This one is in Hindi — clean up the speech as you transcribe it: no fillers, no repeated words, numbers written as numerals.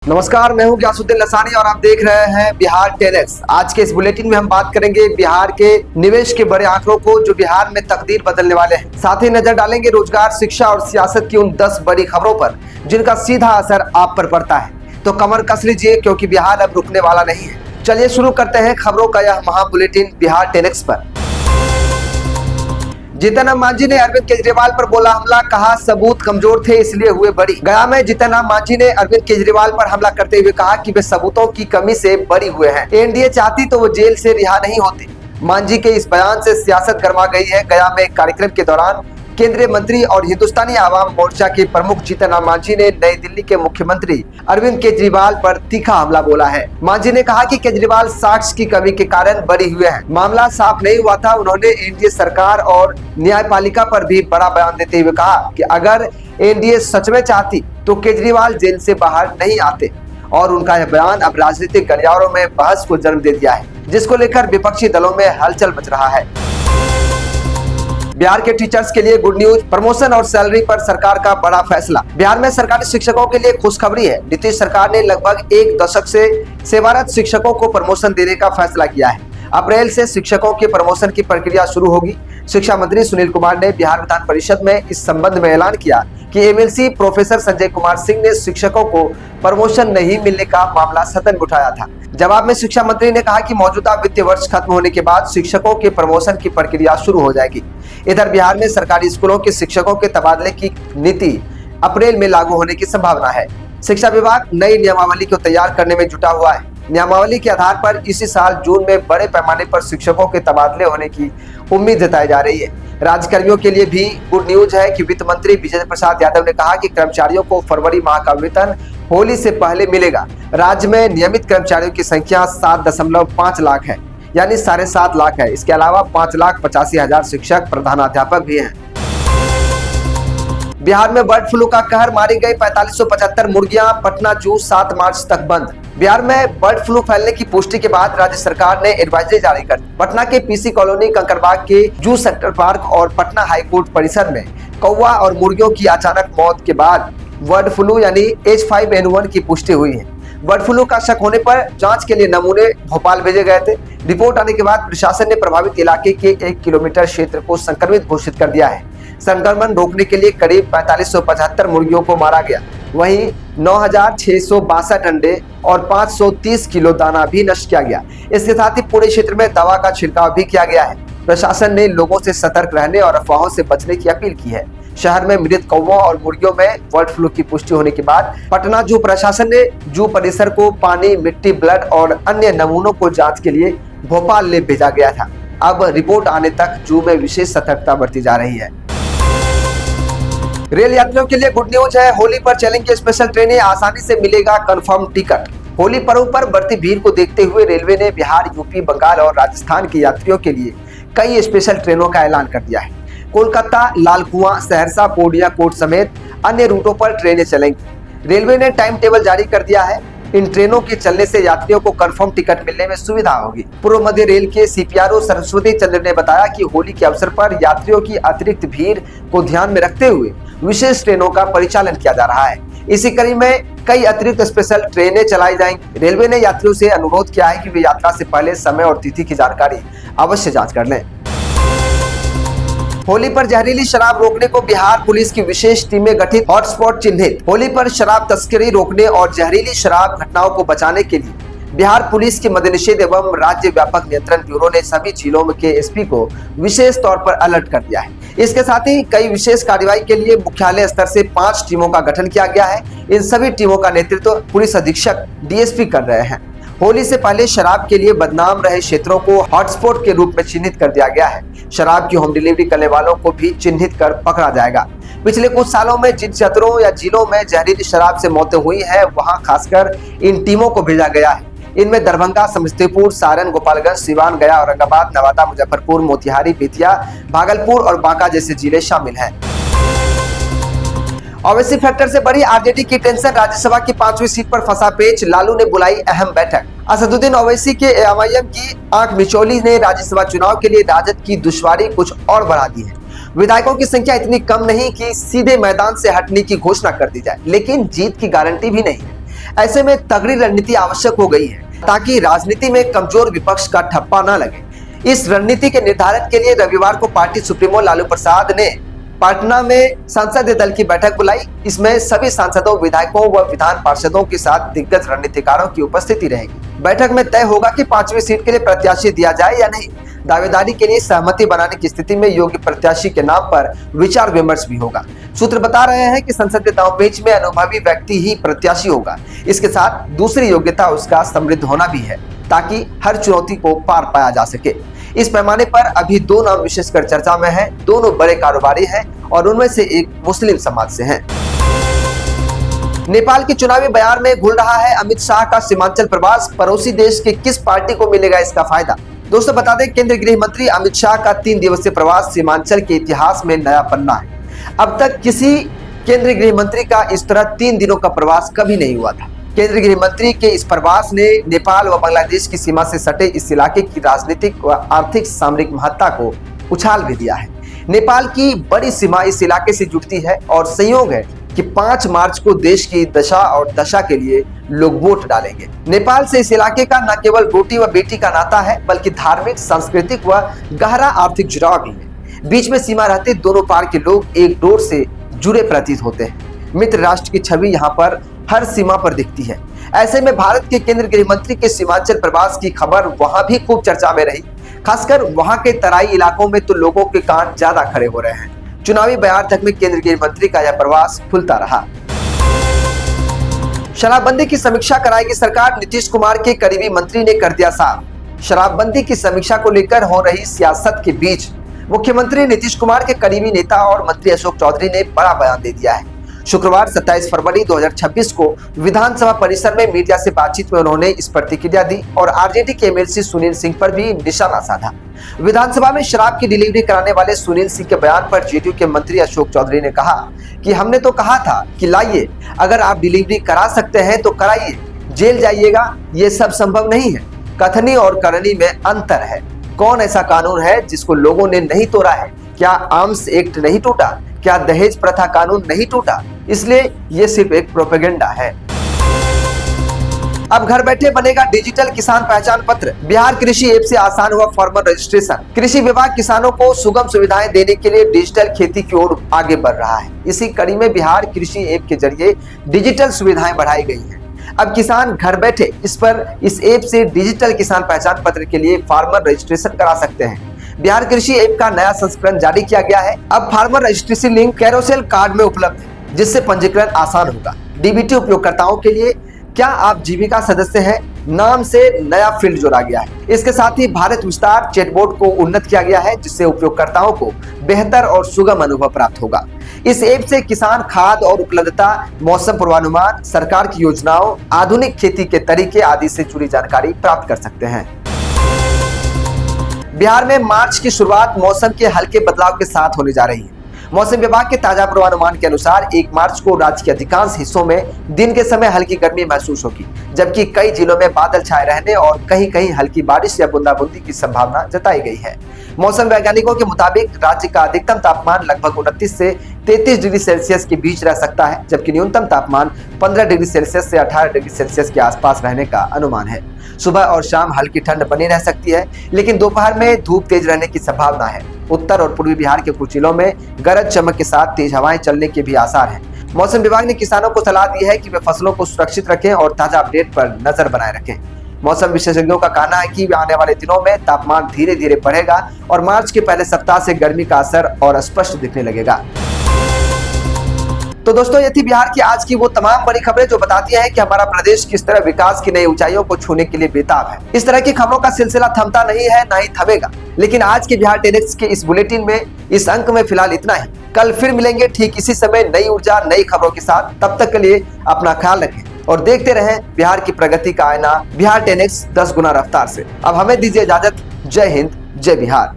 नमस्कार, मैं हूं ग्यासुद्दीन लसानी और आप देख रहे हैं बिहार 10x। आज के इस बुलेटिन में हम बात करेंगे बिहार के निवेश के बड़े आंकड़ों को जो बिहार में तकदीर बदलने वाले हैं। साथ ही नजर डालेंगे रोजगार, शिक्षा और सियासत की उन 10 बड़ी खबरों पर जिनका सीधा असर आप पर पड़ता है। तो कमर कस लीजिए क्योंकि बिहार अब रुकने वाला नहीं है। चलिए शुरू करते हैं खबरों का यह महा बुलेटिन बिहार 10x पर। जीतन राम मांझी ने अरविंद केजरीवाल पर बोला हमला, कहा सबूत कमजोर थे इसलिए हुए बरी। गया में जीतन राम मांझी ने अरविंद केजरीवाल पर हमला करते हुए कहा कि वे सबूतों की कमी से बरी हुए हैं। एनडीए चाहती तो वो जेल से रिहा नहीं होते। मांझी के इस बयान से सियासत गर्मा गई है। गया में एक कार्यक्रम के दौरान केंद्रीय मंत्री और हिंदुस्तानी आवाम मोर्चा के प्रमुख जीतन राम मांझी ने नई दिल्ली के मुख्यमंत्री अरविंद केजरीवाल पर तीखा हमला बोला है। मांझी ने कहा कि केजरीवाल साक्ष्य की कमी के कारण बरी हुए हैं। मामला साफ नहीं हुआ था। उन्होंने एनडीए सरकार और न्यायपालिका पर भी बड़ा बयान देते हुए कहा कि अगर एनडीए सच में चाहती तो केजरीवाल जेल से बाहर नहीं आते। और उनका यह बयान अब राजनीतिक गलियारों में बहस को जन्म दे दिया है, जिसको लेकर विपक्षी दलों में हलचल मच रहा है। बिहार के टीचर्स के लिए गुड न्यूज, प्रमोशन और सैलरी पर सरकार का बड़ा फैसला। बिहार में सरकारी शिक्षकों के लिए खुशखबरी है। नीतीश सरकार ने लगभग एक दशक से सेवारत शिक्षकों को प्रमोशन देने का फैसला किया है। अप्रैल से शिक्षकों के प्रमोशन की प्रक्रिया शुरू होगी। शिक्षा मंत्री सुनील कुमार ने बिहार विधान परिषद में इस संबंध में ऐलान किया कि एमएलसी प्रोफेसर संजय कुमार सिंह ने शिक्षकों को प्रमोशन नहीं मिलने का मामला सदन में उठाया था। जवाब में शिक्षा मंत्री ने कहा कि मौजूदा वित्तीय वर्ष खत्म होने के बाद शिक्षकों के प्रमोशन की प्रक्रिया शुरू हो जाएगी। इधर बिहार में सरकारी स्कूलों के शिक्षकों के तबादले की नीति अप्रैल में लागू होने की संभावना है। शिक्षा विभाग नई नियमावली को तैयार करने में जुटा हुआ है। नियमावली के आधार पर इसी साल जून में बड़े पैमाने पर शिक्षकों के तबादले होने की उम्मीद जताई जा रही है। राज्यकर्मियों के लिए भी गुड न्यूज है कि वित्त मंत्री विजय प्रसाद यादव ने कहा कि कर्मचारियों को फरवरी माह का वेतन होली से पहले मिलेगा। राज्य में नियमित कर्मचारियों की संख्या 7.5 लाख है, यानी 7.5 लाख है। इसके अलावा 5,85,000 शिक्षक प्रधानाध्यापक भी हैं। बिहार में बर्ड फ्लू का कहर, मारी गई 4575 मुर्गियां। पटना जू 7 मार्च तक बंद। बिहार में बर्ड फ्लू फैलने की पुष्टि के बाद राज्य सरकार ने एडवाइजरी जारी कर दी। पटना के पीसी कॉलोनी, कंकरबाग के जू सेक्टर पार्क और पटना हाईकोर्ट परिसर में कौवा और मुर्गियों की अचानक मौत के बाद बर्ड फ्लू यानी H5N1 की पुष्टि हुई है। बर्ड फ्लू का शक होने पर जांच के लिए नमूने भोपाल भेजे गए थे। रिपोर्ट आने के बाद प्रशासन ने प्रभावित इलाके के 1 किलोमीटर क्षेत्र को संक्रमित घोषित कर दिया है। संक्रमण रोकने के लिए करीब 4575 मुर्गियों को मारा गया। वहीं 9662 अंडे और 530 किलो दाना भी नष्ट किया गया। इसके साथ ही पूरे क्षेत्र में दवा का छिड़काव भी किया गया है। प्रशासन ने लोगों से सतर्क रहने और अफवाहों से बचने की अपील की है। शहर में मृत कौवों और मुर्गियों में बर्ड फ्लू की पुष्टि होने के बाद पटना जू प्रशासन ने जू परिसर को पानी, मिट्टी, ब्लड और अन्य नमूनों को जांच के लिए भोपाल ले भेजा गया था। अब रिपोर्ट आने तक जू में विशेष सतर्कता बरती जा रही है। रेल यात्रियों के लिए गुड न्यूज है। होली पर चलेंगी स्पेशल ट्रेनें, आसानी से मिलेगा कंफर्म टिकट। होली पर्व पर बढ़ती भीड़ को देखते हुए रेलवे ने बिहार, यूपी, बंगाल और राजस्थान के यात्रियों के लिए कई स्पेशल ट्रेनों का ऐलान कर दिया है। कोलकाता, लालकुआं, सहरसा, पूर्णिया, कोट समेत अन्य रूटों पर ट्रेनें चलेंगी। रेलवे ने टाइम टेबल जारी कर दिया है। इन ट्रेनों के चलने से यात्रियों को कंफर्म टिकट मिलने में सुविधा होगी। पूर्व मध्य रेल के सीपीआरओ सरस्वती चंद्र ने बताया कि होली के अवसर पर यात्रियों की अतिरिक्त भीड़ को ध्यान में रखते हुए विशेष ट्रेनों का परिचालन किया जा रहा है। इसी कड़ी में कई अतिरिक्त स्पेशल ट्रेनें चलाई जाएंगी। रेलवे ने यात्रियों से अनुरोध किया है कि वे यात्रा से पहले समय और तिथि की जानकारी अवश्य जांच कर लें। होली पर जहरीली शराब रोकने को बिहार पुलिस की विशेष टीमें गठित, हॉटस्पॉट चिन्हित। होली पर शराब तस्करी रोकने और जहरीली शराब घटनाओं को बचाने के लिए बिहार पुलिस के मद्देनिषेध एवं राज्य व्यापक नियंत्रण ब्यूरो ने सभी जिलों के एसपी को विशेष तौर पर अलर्ट कर दिया है। इसके साथ ही कई विशेष कार्रवाई के लिए मुख्यालय स्तर से 5 टीमों का गठन किया गया है। इन सभी टीमों का नेतृत्व पुलिस अधीक्षक डीएसपी कर रहे हैं। होली से पहले शराब के लिए बदनाम रहे क्षेत्रों को हॉटस्पॉट के रूप में चिन्हित कर दिया गया है। शराब की होम डिलीवरी करने वालों को भी चिन्हित कर पकड़ा जाएगा। पिछले कुछ सालों में जिन क्षेत्रों या जिलों में जहरीली शराब से मौतें हुई हैं, वहां खासकर इन टीमों को भेजा गया है। इनमें दरभंगा, समस्तीपुर, सारण, गोपालगंज, सिवान, गया, औरंगाबाद, नवादा, मुजफ्फरपुर, मोतिहारी, बेतिया, भागलपुर और बांका जैसे जिले शामिल हैं। ओवैसी फैक्टर से बड़ी आरजेडी की टेंशन, राज्यसभा की 5वीं सीट पर फंसा पेच, लालू ने बुलाई अहम बैठक। असदुद्दीन ओवैसी के एआईएम की आंख मिचौली ने राज्यसभा चुनाव के लिए राजद की दुश्वारी कुछ और बढ़ा दी है। विधायकों की संख्या इतनी कम नहीं कि सीधे मैदान से हटने की घोषणा कर दी जाए, लेकिन जीत की गारंटी भी नहीं है। ऐसे में तगड़ी रणनीति आवश्यक हो गई है ताकि राजनीति में कमजोर विपक्ष का ठप्पा न लगे। इस रणनीति के निर्धारण के लिए रविवार को पार्टी सुप्रीमो लालू प्रसाद ने पटना में संसदीय दल की बैठक बुलाई। इसमें सभी सांसदों, विधायकों व विधान पार्षदों के साथ दिग्गज रणनीतिकारों की उपस्थिति रहेगी। बैठक में तय होगा कि 5वीं सीट के लिए प्रत्याशी दिया जाए या नहीं। दावेदारी के लिए सहमति बनाने की स्थिति में योग्य प्रत्याशी के नाम पर विचार विमर्श भी होगा। सूत्र बता रहे हैं कि संसदीय दांवपेच में अनुभवी व्यक्ति ही प्रत्याशी होगा। इसके साथ दूसरी योग्यता उसका समृद्ध होना भी है ताकि हर चुनौती को पार पाया जा सके। इस पैमाने पर अभी दो नाम विशेषकर चर्चा में हैं। दोनों बड़े कारोबारी हैं और उनमें से एक मुस्लिम समाज से हैं। नेपाल के चुनावी बयार में घुल रहा है अमित शाह का सीमांचल प्रवास। पड़ोसी देश के किस पार्टी को मिलेगा इसका फायदा? दोस्तों बता दें, केंद्रीय गृह मंत्री अमित शाह का 3 दिवसीय प्रवास सीमांचल के इतिहास में नया पन्ना है। अब तक किसी केंद्रीय गृह मंत्री का इस तरह 3 दिनों का प्रवास कभी नहीं हुआ था। केंद्रीय गृह मंत्री के इस प्रवास ने नेपाल व बांग्लादेश की सीमा से सटे इस इलाके की राजनीतिक व आर्थिक सामरिक महत्ता को उछाल भी दिया है। नेपाल की बड़ी सीमा इस इलाके से जुड़ती है और संयोग है कि 5 मार्च को देश की दशा और दशा के लिए लोग वोट डालेंगे। नेपाल से इस इलाके का न केवल रोटी व बेटी का नाता है बल्कि धार्मिक, सांस्कृतिक व गहरा आर्थिक जुड़ाव भी है। बीच में सीमा रहते दोनों पार के लोग एक डोर से जुड़े प्रतीत होते हैं। मित्र राष्ट्र की छवि यहाँ पर हर सीमा पर दिखती है। ऐसे में भारत के केंद्रीय गृह मंत्री के सीमांचल प्रवास की खबर वहां भी खूब चर्चा में रही। खासकर वहां के तराई इलाकों में तो लोगों के कान ज्यादा खड़े हो रहे हैं। चुनावी बयार तक में केंद्रीय गृह मंत्री का यह प्रवास खुलता रहा। शराबबंदी की समीक्षा कराएगी सरकार, नीतीश कुमार के करीबी मंत्री ने कर दिया साफ। शराबबंदी की समीक्षा को लेकर हो रही सियासत के बीच मुख्यमंत्री नीतीश कुमार के करीबी नेता और मंत्री अशोक चौधरी ने बड़ा बयान दे दिया है। शुक्रवार 27 फरवरी 2026 को विधानसभा परिसर में मीडिया से बातचीत में उन्होंने इस प्रतिक्रिया दी और आरजेडी के एमएलसी सुनील सिंह पर भी निशाना साधा। विधानसभा में शराब की डिलीवरी कराने वाले सुनील सिंह के बयान पर जेडीयू के मंत्री अशोक चौधरी ने कहा कि हमने तो कहा था कि लाइए, अगर आप डिलीवरी करा सकते हैं तो कराइए, जेल जाइएगा, ये सब संभव नहीं है। कथनी और करनी में अंतर है। कौन ऐसा कानून है जिसको लोगों ने नहीं तोड़ा है? क्या आर्म्स एक्ट नहीं टूटा? क्या दहेज प्रथा कानून नहीं टूटा? इसलिए ये सिर्फ एक प्रोपेगेंडा है। अब घर बैठे बनेगा डिजिटल किसान पहचान पत्र। बिहार कृषि ऐप से आसान हुआ फार्मर रजिस्ट्रेशन। कृषि विभाग किसानों को सुगम सुविधाएं देने के लिए डिजिटल खेती की ओर आगे बढ़ रहा है। इसी कड़ी में बिहार कृषि ऐप के जरिए डिजिटल सुविधाएं बढ़ाई गई हैं। अब किसान घर बैठे इस ऐप से डिजिटल किसान पहचान पत्र के लिए फार्मर रजिस्ट्रेशन करा सकते हैं। बिहार कृषि ऐप का नया संस्करण जारी किया गया है। अब farmer registration link carousel card में उपलब्ध है, जिससे पंजीकरण आसान होगा। डीबीटी उपयोगकर्ताओं के लिए क्या आप जीविका सदस्य हैं नाम से नया फील्ड जोड़ा गया है। इसके साथ ही भारत विस्तार चैटबॉट को उन्नत किया गया है, जिससे उपयोगकर्ताओं को बेहतर और सुगम अनुभव प्राप्त होगा। इस ऐप से किसान खाद और उपलब्धता, मौसम पूर्वानुमान, सरकार की योजनाओं, आधुनिक खेती के तरीके आदि से जुड़ी जानकारी प्राप्त कर सकते हैं। बिहार में मार्च की शुरुआत मौसम के हल्के बदलाव के साथ होने जा रही है। मौसम विभाग के ताजा पूर्वानुमान के अनुसार 1 मार्च को राज्य के अधिकांश हिस्सों में दिन के समय हल्की गर्मी महसूस होगी, जबकि कई जिलों में बादल छाए रहने और कहीं-कहीं हल्की बारिश या बूंदाबांदी की संभावना जताई गई है। मौसम वैज्ञानिकों के मुताबिक राज्य का अधिकतम तापमान लगभग 29 से 33 डिग्री सेल्सियस के बीच रह सकता है, जबकि न्यूनतम तापमान 15 डिग्री सेल्सियस से 18 डिग्री सेल्सियस के आसपास रहने का अनुमान है। सुबह और शाम हल्की ठंड बनी रह सकती है, लेकिन दोपहर में धूप तेज रहने की संभावना है। उत्तर और पूर्वी बिहार के कुछ जिलों में गरज चमक के साथ तेज हवाएं चलने के भी आसार हैं। मौसम विभाग ने किसानों को सलाह दी है कि वे फसलों को सुरक्षित रखें और ताजा अपडेट पर नजर बनाए रखें। मौसम विशेषज्ञों का कहना है कि आने वाले दिनों में तापमान धीरे धीरे बढ़ेगा और मार्च के पहले सप्ताह से गर्मी का असर और स्पष्ट दिखने लगेगा। तो दोस्तों, ये थी बिहार की आज की वो तमाम बड़ी खबरें जो बताती हैं कि हमारा प्रदेश किस तरह विकास की नई ऊंचाइयों को छूने के लिए बेताब है। इस तरह की खबरों का सिलसिला थमता नहीं है, ना ही थमेगा। लेकिन आज के बिहार 10X के इस बुलेटिन में, इस अंक में फिलहाल इतना ही। कल फिर मिलेंगे ठीक इसी समय नई ऊर्जा, नई खबरों के साथ। तब तक के लिए अपना ख्याल रखें और देखते रहें बिहार की प्रगति का आईना बिहार 10X 10 गुना रफ्तार से। अब हमें दीजिए इजाजत। जय हिंद, जय बिहार।